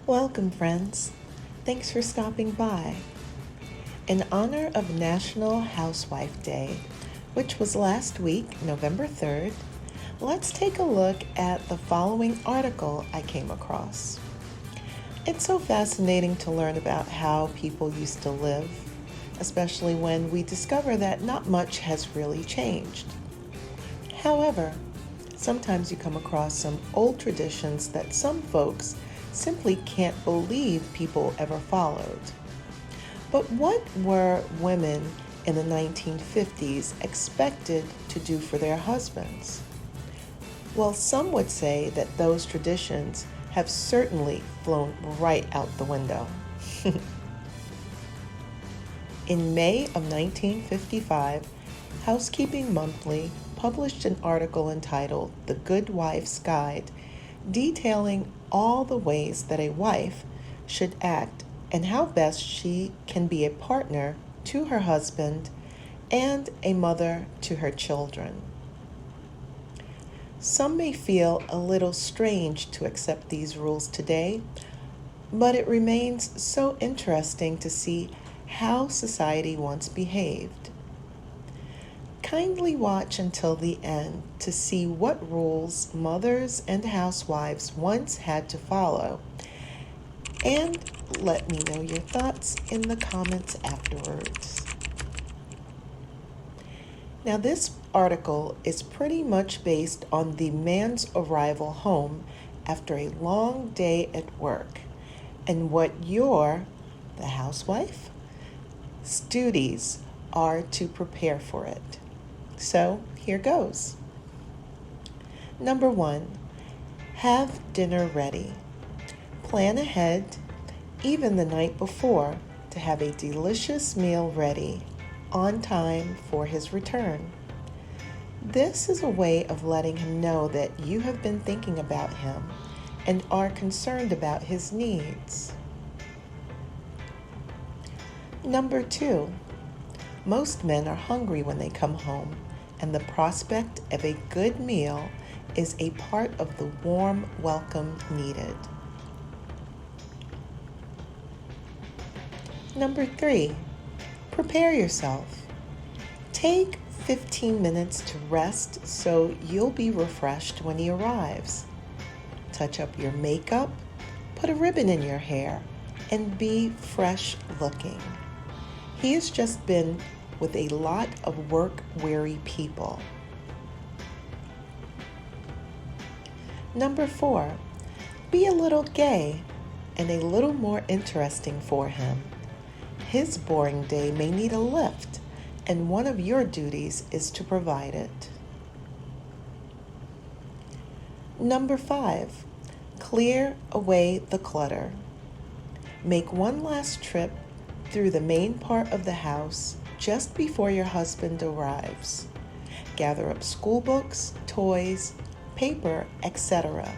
Welcome, friends. Thanks for stopping by. In honor of National Housewife Day, which was last week, November 3rd, let's take a look at the following article I came across. It's so fascinating to learn about how people used to live, especially when we discover that not much has really changed. However, sometimes you come across some old traditions that some folks simply can't believe people ever followed. But what were women in the 1950s expected to do for their husbands? Well, some would say that those traditions have certainly flown right out the window. In May of 1955, Housekeeping Monthly published an article entitled "The Good Wife's Guide," detailing all the ways that a wife should act and how best she can be a partner to her husband and a mother to her children. Some may feel a little strange to accept these rules today, but it remains so interesting to see how society once behaved. Kindly watch until the end to see what rules mothers and housewives once had to follow, and let me know your thoughts in the comments afterwards. Now, this article is pretty much based on the man's arrival home after a long day at work and what the housewife, duties are to prepare for it. So here goes. Number 1, have dinner ready. Plan ahead, even the night before, to have a delicious meal ready on time for his return. This is a way of letting him know that you have been thinking about him and are concerned about his needs. Number 2, most men are hungry when they come home, and the prospect of a good meal is a part of the warm welcome needed. Number 3, prepare yourself. Take 15 minutes to rest so you'll be refreshed when he arrives. Touch up your makeup, put a ribbon in your hair, and be fresh looking. He has just been with a lot of work-weary people. Number 4, be a little gay and a little more interesting for him. His boring day may need a lift, and one of your duties is to provide it. Number 5, clear away the clutter. Make one last trip through the main part of the house just before your husband arrives. Gather up school books, toys, paper, etc.,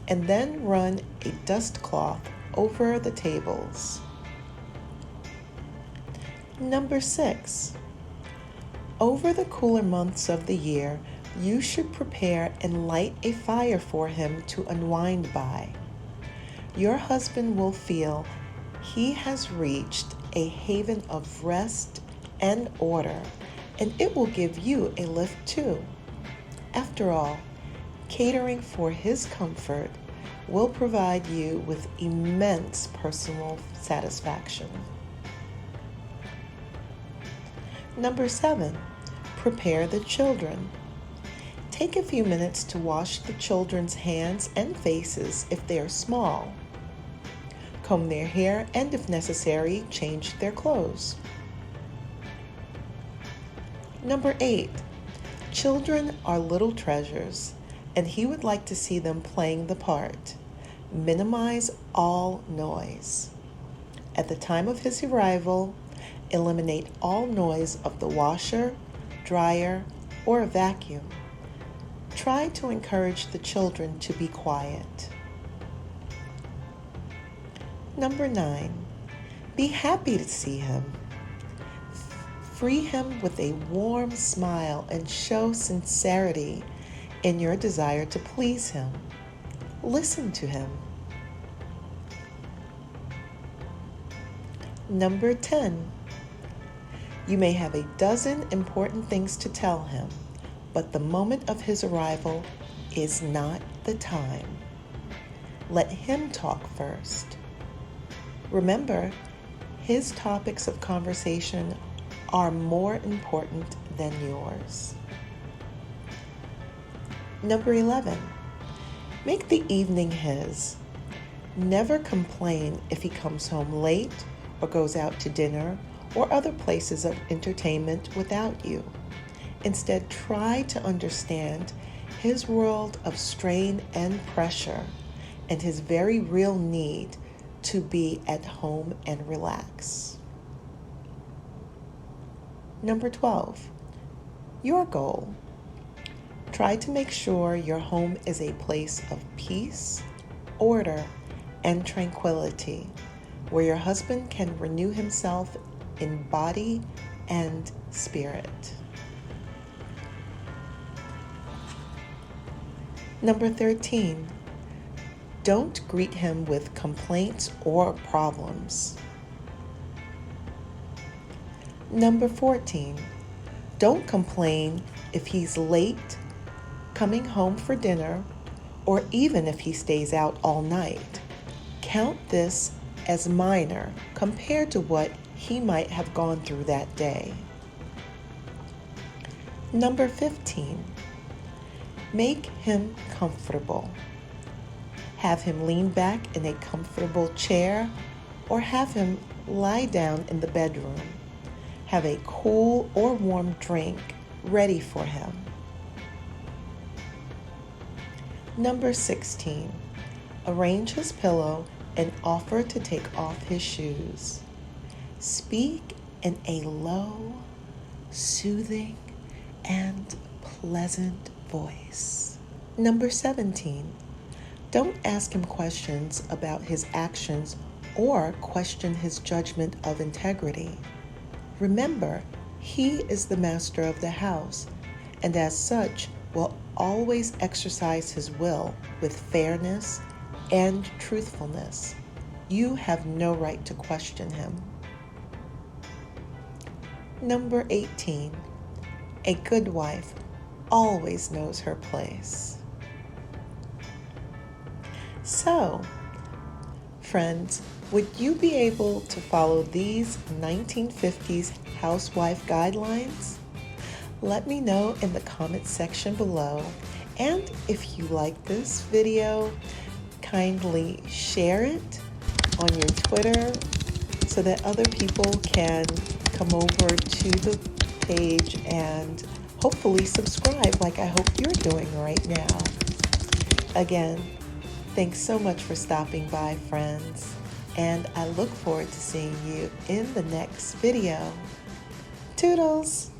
and then run a dust cloth over the tables. Number 6, over the cooler months of the year, you should prepare and light a fire for him to unwind by. Your husband will feel he has reached a haven of rest and order, and it will give you a lift too. After all, catering for his comfort will provide you with immense personal satisfaction. Number 7, prepare the children. Take a few minutes to wash the children's hands and faces if they are small. Comb their hair and, if necessary, change their clothes. Number 8, children are little treasures, and he would like to see them playing the part. Minimize all noise. At the time of his arrival, eliminate all noise of the washer, dryer, or vacuum. Try to encourage the children to be quiet. Number 9, be happy to see him. Free him with a warm smile and show sincerity in your desire to please him. Listen to him. Number 10. You may have a dozen important things to tell him, but the moment of his arrival is not the time. Let him talk first. Remember, his topics of conversation are more important than yours. Number 11. Make the evening his. Never complain if he comes home late or goes out to dinner or other places of entertainment without you. Instead, try to understand his world of strain and pressure and his very real need to be at home and relax. Number 12, your goal. Try to make sure your home is a place of peace, order, and tranquility, where your husband can renew himself in body and spirit. Number 13, don't greet him with complaints or problems. Number 14, don't complain if he's late coming home for dinner or even if he stays out all night. Count this as minor compared to what he might have gone through that day. Number 15, make him comfortable. Have him lean back in a comfortable chair or have him lie down in the bedroom. Have a cool or warm drink ready for him. Number 16, arrange his pillow and offer to take off his shoes. Speak in a low, soothing, and pleasant voice. Number 17, don't ask him questions about his actions or question his judgment of integrity. Remember, he is the master of the house, and as such will always exercise his will with fairness and truthfulness. You have no right to question him. Number 18, a good wife always knows her place. So, friends, would you be able to follow these 1950s housewife guidelines? Let me know in the comments section below. And if you like this video, kindly share it on your Twitter so that other people can come over to the page and hopefully subscribe like I hope you're doing right now. Again, thanks so much for stopping by, friends, and I look forward to seeing you in the next video. Toodles!